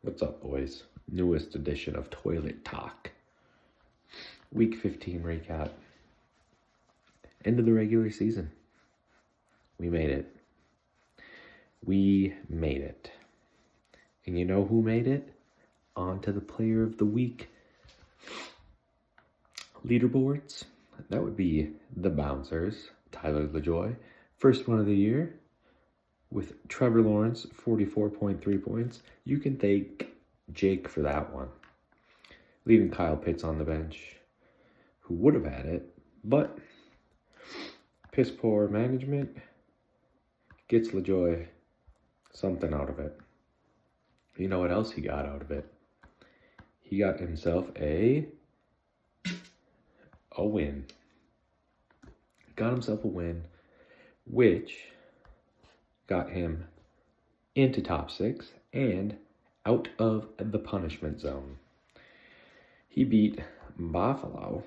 What's up, boys? Newest edition of Toilet Talk. Week 15 recap. End of the regular season. We made it. We made it. And you know who made it? On to the Player of the Week leaderboards. That would be the Bouncers, Tyler LaJoy. First one of the year. With Trevor Lawrence, 44.3 points. You can thank Jake for that one. Leaving Kyle Pitts on the bench, who would have had it, but piss poor management gets LaJoy something out of it. You know what else he got out of it? He got himself a win. Got himself a win, which got him into top 6 and out of the punishment zone. He beat Buffalo.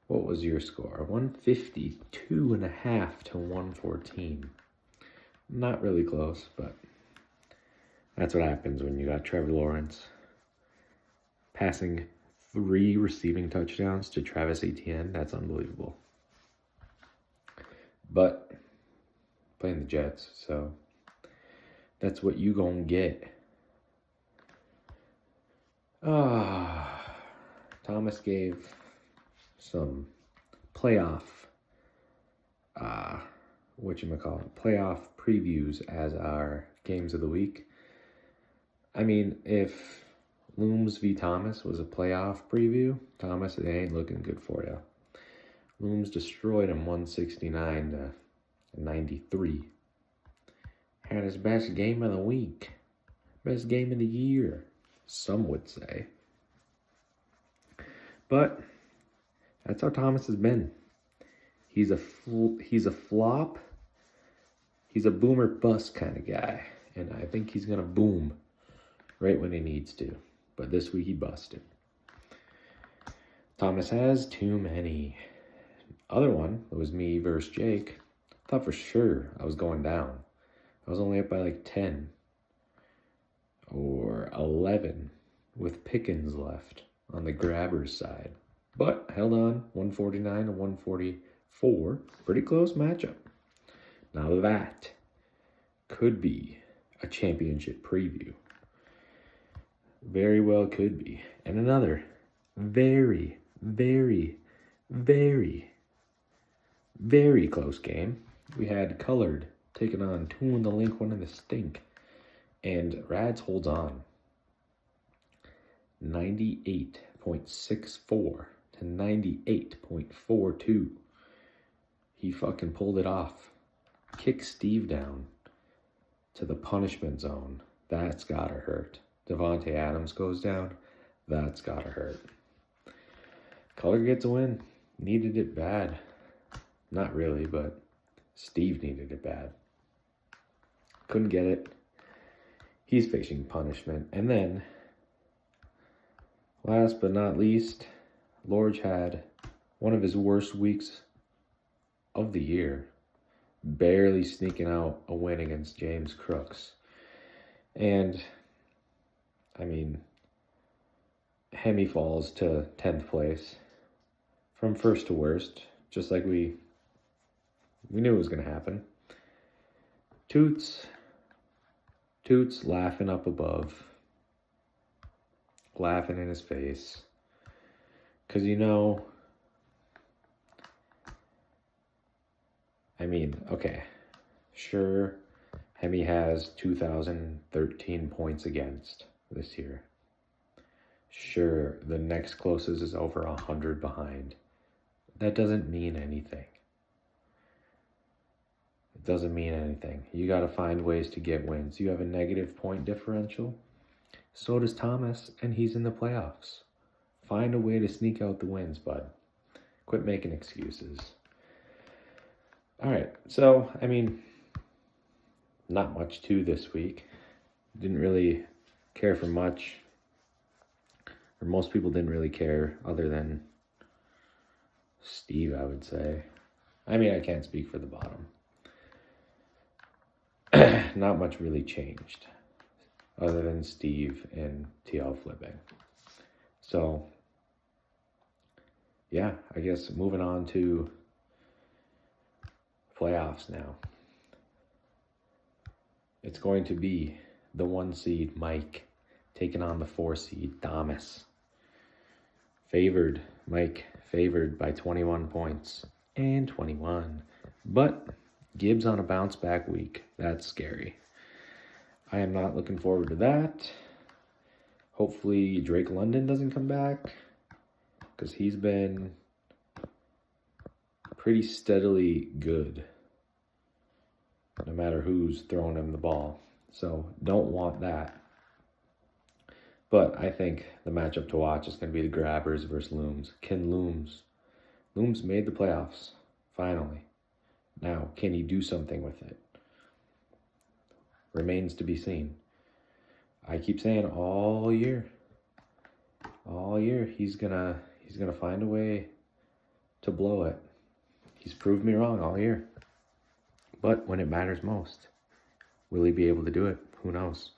What was your score? 152.5 to 114. Not really close, but that's what happens when you got Trevor Lawrence passing 3 receiving touchdowns to Travis Etienne. That's unbelievable. But playing the Jets, so that's what you gonna get. Thomas gave some playoff, playoff previews as our games of the week. I mean, if Looms v. Thomas was a playoff preview, Thomas, it ain't looking good for you. Looms destroyed him 169 to 93. Had his best game of the week. Best game of the year, some would say. But that's how Thomas has been. He's a flop. He's a boomer bust kind of guy. And I think he's going to boom right when he needs to. But this week he busted. Thomas has too many. Other one, it was me versus Jake. I thought for sure I was going down. I was only up by like 10 or 11 with Pickens left on the grabber's side. But held on, 149 to 144. Pretty close matchup. Now that could be a championship preview. Very well could be. And another very, very, very, very close game. We had Colored taking on Two in the Link, One in the Stink. And Rads holds on. 98.64 to 98.42. He fucking pulled it off. Kicked Steve down to the punishment zone. That's gotta hurt. Devontae Adams goes down. That's gotta hurt. Color gets a win. Needed it bad. Not really, but Steve needed it bad. Couldn't get it. He's facing punishment. And then, last but not least, Lorge had one of his worst weeks of the year. Barely sneaking out a win against James Crooks. And, I mean, Hemi falls to 10th place from first to worst, just like we knew it was going to happen. Toots laughing up above, laughing in his face, because okay, sure, Hemi has 2,013 points against this year. Sure, the next closest is over 100 behind. That doesn't mean anything. It doesn't mean anything. You got to find ways to get wins. You have a negative point differential. So does Thomas, and he's in the playoffs. Find a way to sneak out the wins, bud. Quit making excuses. All right, so, not much to this week. Didn't really care for much. Or most people didn't really care other than Steve, I would say. I can't speak for the bottom. Not much really changed. other than Steve and TL flipping. So, yeah, I guess moving on to playoffs now. It's going to be the 1 seed, Mike, taking on the 4 seed, Thomas. Mike favored by 21 points and 21. But Gibbs on a bounce back week. That's scary. I am not looking forward to that. Hopefully Drake London doesn't come back, because he's been pretty steadily good no matter who's throwing him the ball. So don't want that. But I think the matchup to watch is going to be the Grabbers versus Looms. Can Looms made the playoffs, finally. Now, can he do something with it? Remains to be seen. I keep saying all year, he's gonna find a way to blow it. He's proved me wrong all year. But when it matters most, will he be able to do it? Who knows?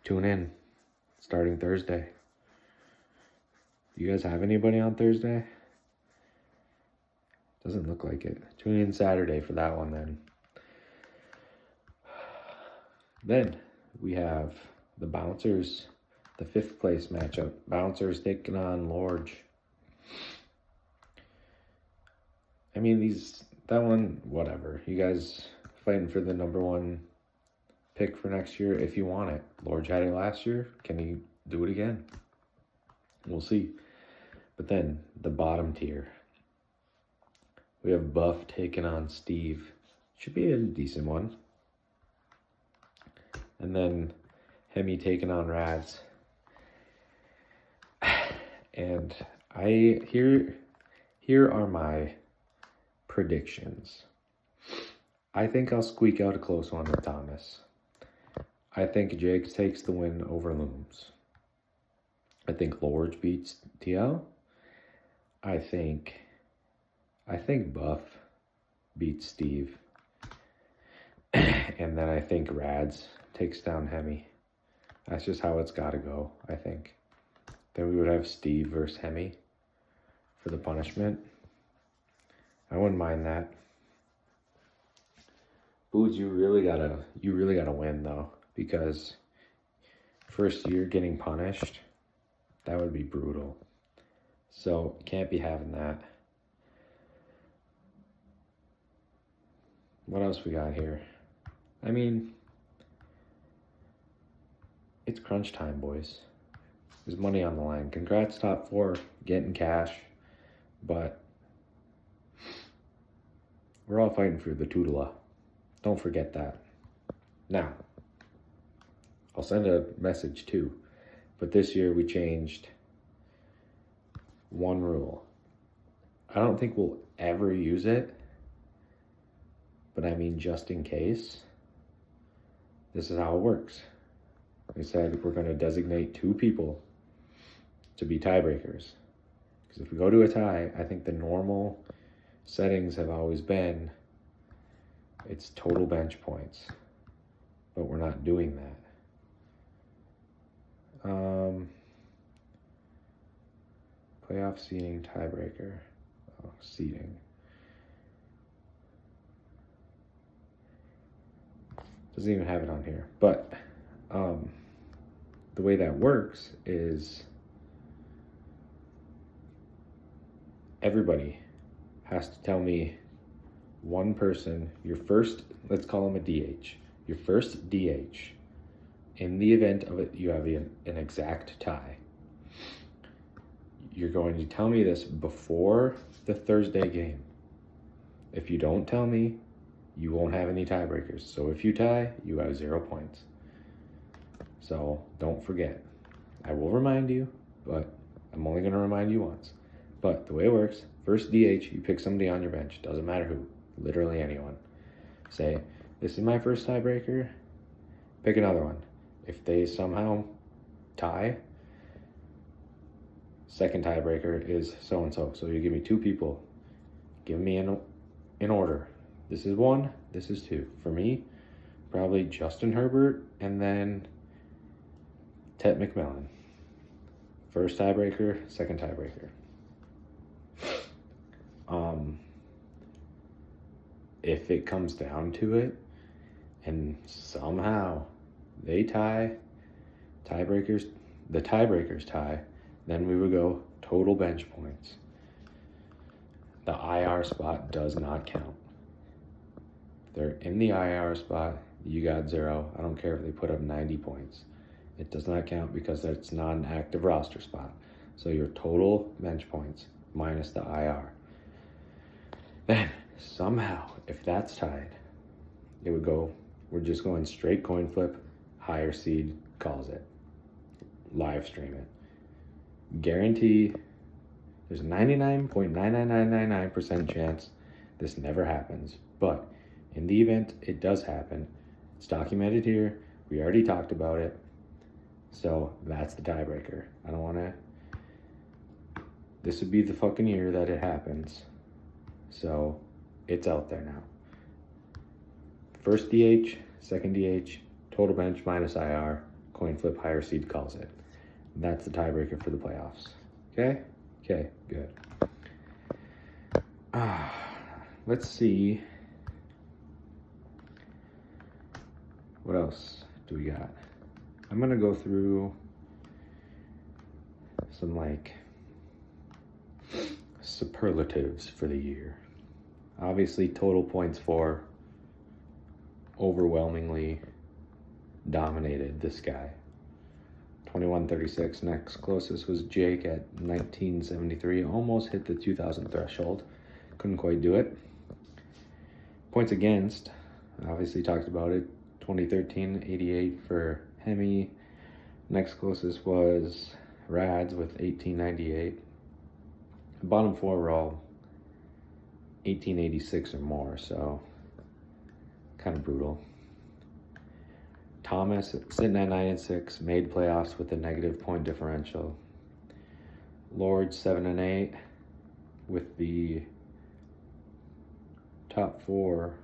Tune in, starting Thursday. You guys have anybody on Thursday? Doesn't look like it. Tune in Saturday for that one then. Then we have the Bouncers, the 5th place matchup. Bouncers taking on Lorge. I mean, that one, whatever. You guys fighting for the number 1 pick for next year if you want it. Lorge had it last year. Can he do it again? We'll see. But then the bottom tier. We have Buff taking on Steve. Should be a decent one. And then Hemi taking on Rads. And here are my predictions. I think I'll squeak out a close one with Thomas. I think Jake takes the win over Looms. I think Lorge beats TL. I think Buff beats Steve. And then I think Rads takes down Hemi. That's just how it's got to go, I think. Then we would have Steve versus Hemi for the punishment. I wouldn't mind that. Boots, you really gotta win though, because first year getting punished, that would be brutal. So can't be having that. What else we got here? I mean, it's crunch time, boys. There's money on the line. Congrats, top 4, getting cash. But we're all fighting for the Toodala. Don't forget that. Now, I'll send a message too. But this year we changed one rule. I don't think we'll ever use it. But I mean, just in case, this is how it works. We said we're going to designate 2 people to be tiebreakers. Because if we go to a tie, I think the normal settings have always been it's total bench points. But we're not doing that. Playoff seeding tiebreaker. Oh, seeding. Doesn't even have it on here. But the way that works is everybody has to tell me one person, your first, let's call him a DH, your first DH. In the event of it, you have an exact tie. You're going to tell me this before the Thursday game. If you don't tell me, you won't have any tiebreakers. So if you tie, you have 0 points. So don't forget. I will remind you, but I'm only going to remind you once. But the way it works, first DH, you pick somebody on your bench. Doesn't matter who. Literally anyone. Say, this is my first tiebreaker. Pick another one. If they somehow tie, second tiebreaker is so-and-so. So you give me 2 people. Give me in order. This is 1, this is 2. For me, probably Justin Herbert, and then Tet McMillan. First tiebreaker, second tiebreaker. If it comes down to it, and somehow they tie, the tiebreakers tie, then we would go total bench points. The IR spot does not count. They're in the IR spot, you got 0. I don't care if they put up 90 points. It does not count because it's not an active roster spot. So your total bench points minus the IR. Then somehow, if that's tied, it would go, we're just going straight coin flip, higher seed calls it. Live stream it. Guarantee there's a 99.99999% chance this never happens. But in the event it does happen, it's documented here. We already talked about it. So that's the tiebreaker. I don't want to. This would be the fucking year that it happens. So it's out there now. First DH, second DH, total bench minus IR, coin flip, higher seed calls it. That's the tiebreaker for the playoffs. Okay? Okay, good. Let's see. What else do we got? I'm going to go through some superlatives for the year. Obviously, total points for overwhelmingly dominated this guy. 2136. Next closest was Jake at 1973. Almost hit the 2,000 threshold. Couldn't quite do it. Points against. Obviously talked about it. 2013, 88 for Hemi. Next closest was Rads with 1898. The bottom 4 were all 1886 or more, so kind of brutal. Thomas sitting at 9-6, made playoffs with a negative point differential. Lord 7-8 with the top 4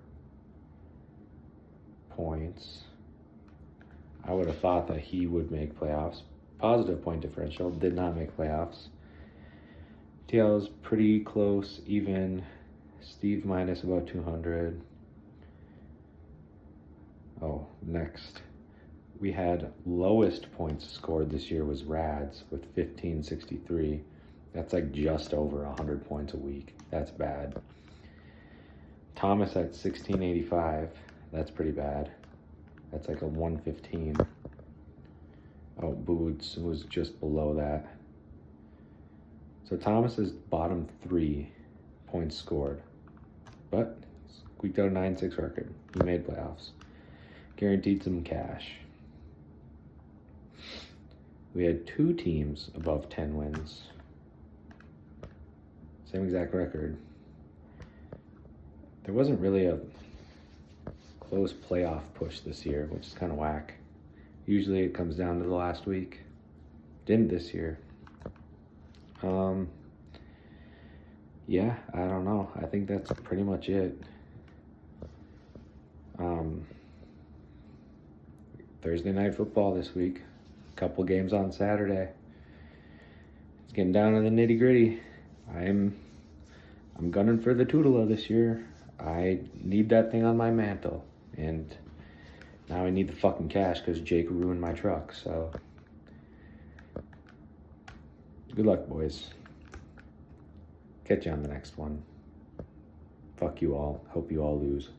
points. I would have thought that he would make playoffs. Positive point differential, did not make playoffs. TL's pretty close, even. Steve minus about 200. Oh, next. We had lowest points scored this year was Rads with 1563. That's like just over 100 points a week. That's bad. Thomas at 1685. That's pretty bad. That's like a 115. Oh, Boots was just below that. So Thomas is bottom 3 points scored. But squeaked out a 9-6 record. He made playoffs. Guaranteed some cash. We had 2 teams above 10 wins. Same exact record. There wasn't really a close playoff push this year, which is kind of whack. Usually it comes down to the last week. Didn't this year. Yeah, I don't know. I think that's pretty much it. Thursday night football this week. Couple games on Saturday. It's getting down to the nitty gritty. I'm gunning for the Tootler this year. I need that thing on my mantle, and now I need the fucking cash because Jake ruined my truck. So good luck, boys. Catch you on the next one. Fuck you all. Hope you all lose.